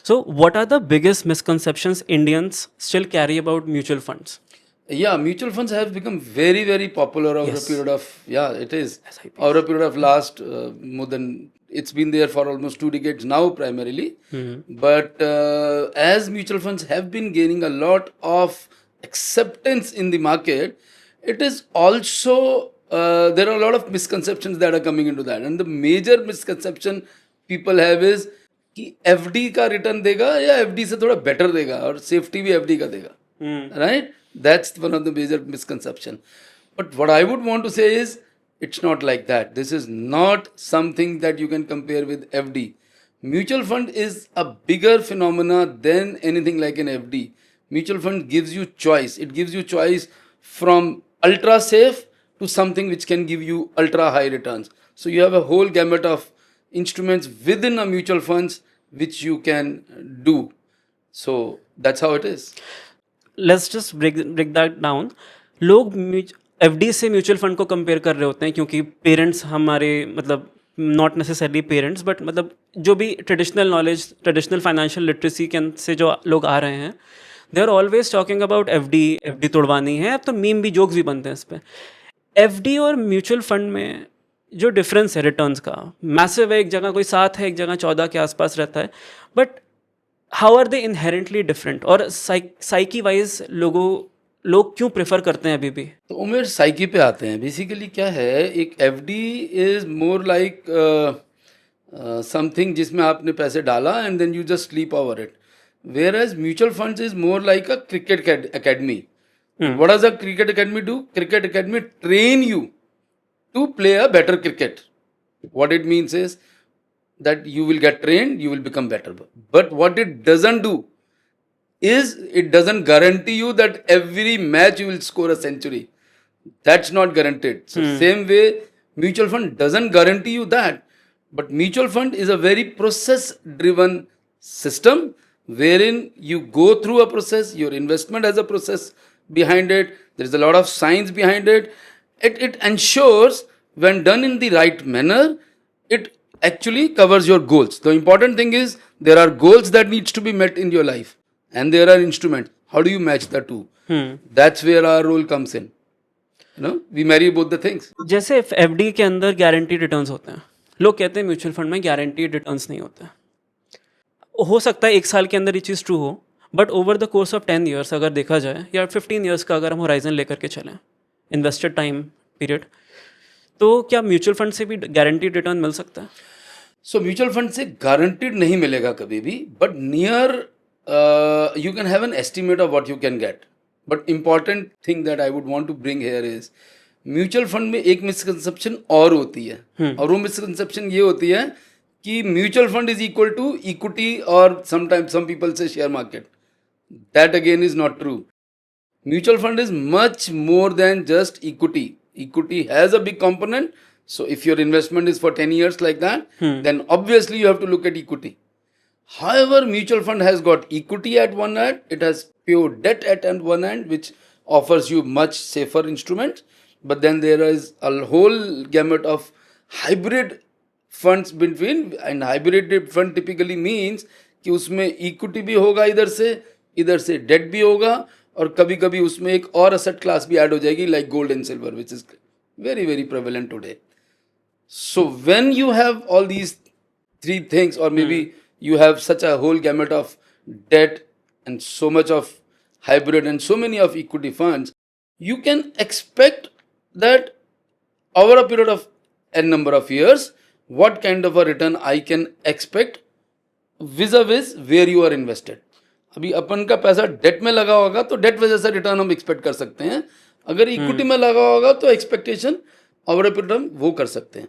So what are the biggest misconceptions Indians still carry about mutual funds? Yeah, mutual funds have become very, very popular over a Yes. period of, yeah, it is. SIPs. Over a period of last more than, it's been there for almost 2 decades now primarily. But as mutual funds have been gaining a lot of acceptance in the market, it is also, there are a lot of misconceptions that are coming into that. And the major misconception people have is कि FD का return देगा या FD से थोड़ा better देगा और safety भी FD का देगा, right? That's one of the major misconception. But what I would want to say is it's not like that. This is not something that you can compare with FD. Mutual fund is a bigger phenomena than anything like an FD. Mutual fund gives you choice. It gives you choice from ultra safe to something which can give you ultra high returns. So you have a whole gamut of instruments within a mutual funds which you can do. So that's how it is. Let's just break that down. लोग FD से mutual fund को compare कर रहे होते हैं क्योंकि parents हमारे मतलब नॉट नेसेसरली पेरेंट्स बट मतलब जो भी traditional knowledge traditional financial literacy के से जो लोग आ रहे हैं they are always talking about FD तोड़वानी है. अब तो मीम भी जोक्स भी बनते हैं इस पर. एफडी और म्यूचुअल फंड में जो डिफरेंस है रिटर्न्स का मैसिव है. एक जगह कोई 7 है, एक जगह 14 के आसपास रहता है. But how are they inherently different और साइकी वाइज लोग क्यों प्रेफर करते हैं अभी भी? तो उमेर साइकी पे आते हैं. बेसिकली क्या है, एक FD is more like something जिसमें आपने पैसे डाला and then you just sleep over it, whereas mutual funds is more like a cricket academy. What does a cricket academy do? Cricket academy train you to play a better cricket. What it means is that you will get trained, you will become better. But what it doesn't do is it doesn't guarantee you that every match you will score a century. That's not guaranteed. So same way, mutual fund doesn't guarantee you that. But mutual fund is a very process-driven system wherein you go through a process, your investment has a process behind it, there is a lot of science behind it. It ensures when done in the right manner, it actually covers your goals. The important thing is there are goals that needs to be met in your life and there are instruments. How do you match the two? That's where our role comes in. You know, we marry both the things. जैसे FD के अंदर guaranteed returns होते हैं, लोग कहते हैं mutual fund में guaranteed returns नहीं होते. हो सकता है 1 साल के अंदर ये चीज़ ट्रू हो, but over the course of 10 years अगर देखा जाए या 15 ईयर्स का अगर हम होराइजन लेकर के चलें इन्वेस्टेड टाइम पीरियड, तो क्या म्यूचुअल फंड से भी गारंटीड रिटर्न मिल सकता है? सो म्यूचुअल फंड से गारंटीड नहीं मिलेगा कभी भी, but near you can have an estimate of what you can get. But important thing that I would want to bring here is mutual fund में एक मिसकंसेप्शन और होती है, और वो मिसकंसेप्शन ये होती है कि mutual fund is equal to equity और sometimes some people say share market. That again is not true. Mutual fund is much more than just equity. Equity has a big component. So if your investment is for 10 years like that, then obviously you have to look at equity. However, mutual fund has got equity at one end, it has pure debt at one end, which offers you much safer instruments. But then there is a whole gamut of hybrid funds between, and hybrid fund typically means कि उसमें equity भी होगा इधर से debt भी होगा, और कभी कभी उसमें एक और असेट क्लास भी ऐड हो जाएगी like gold and silver, which is very very prevalent today. So when you have all these 3 things और may be you have such a whole gamut of debt and so much of hybrid and so many of equity funds, you can expect that over a period of n number of years, what kind of a return I can expect vis-a-vis where you are invested. अभी अपन का पैसा date में लगा होगा तो date वजह से return हम एक्सपेक्ट कर सकते हैं. अगर इक्विटी में लगा होगा तो एक्सपेक्टेशन ओवर अ पीरियड हम वो कर सकते हैं.